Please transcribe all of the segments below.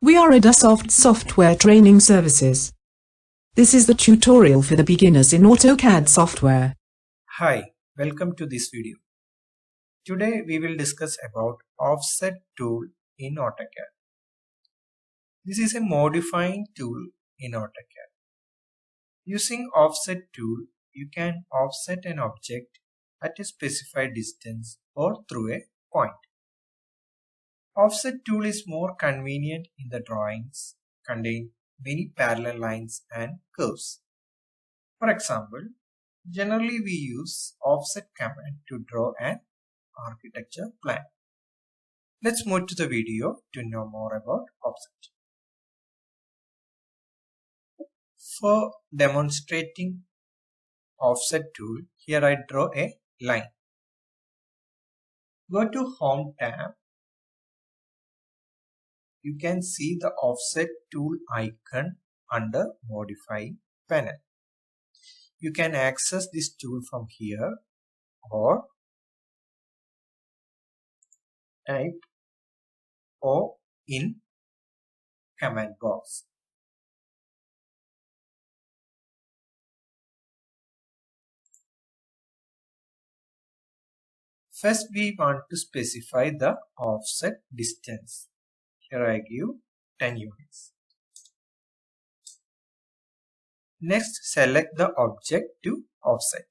We are Adasoft Software Training Services. This is the tutorial for the beginners in AutoCAD software. Hi, welcome to this video. Today we will discuss about offset tool in AutoCAD. This is a modifying tool in AutoCAD. Using offset tool, you can offset an object at a specified distance or through a point. Offset tool is more convenient in the drawings, contain many parallel lines and curves. For example, generally we use offset command to draw an architecture plan. Let's move to the video to know more about offset. For demonstrating offset tool, here I draw a line. Go to Home tab. You can see the offset tool icon under Modify panel. You can access this tool from here or type O in command box. First we want to specify the offset distance. Here I give 10 units. Next select the object to offset.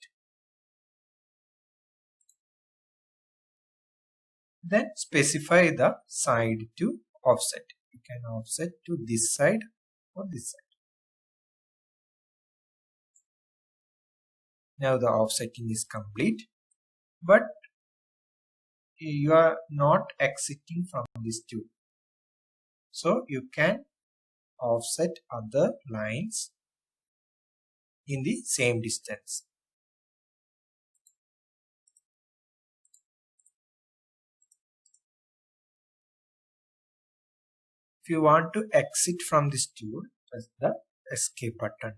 Then specify the side to offset. You can offset to this side or this side. Now the offsetting is complete, but you are not exiting from this tool. So you can offset other lines in the same distance. If you want to exit from this tool, press the escape button.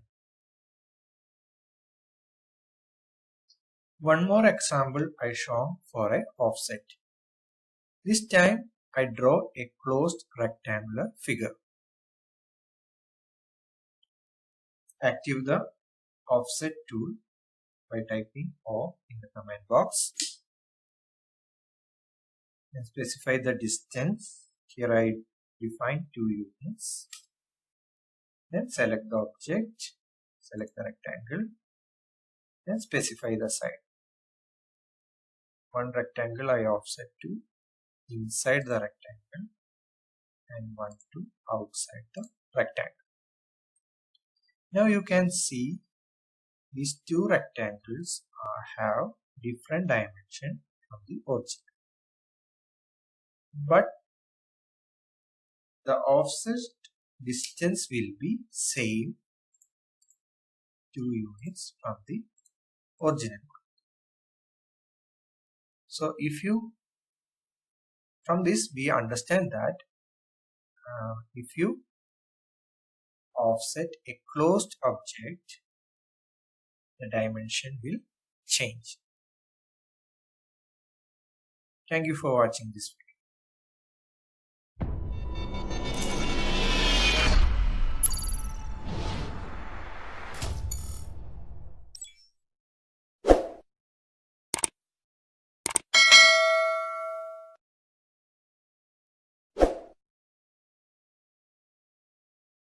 One more example I show for a offset. This time I draw a closed rectangular figure. Activate the offset tool by typing O in the command box. And specify the distance. Here I define 2 units. Then select the object, select the rectangle, then specify the side. One rectangle I offset to inside the rectangle and one to outside the rectangle. Now you can see these two rectangles have different dimension from the original. But the offset distance will be same 2 units from the original one. So from this we understand that if you offset a closed object, the dimension will change. Thank you for watching this video.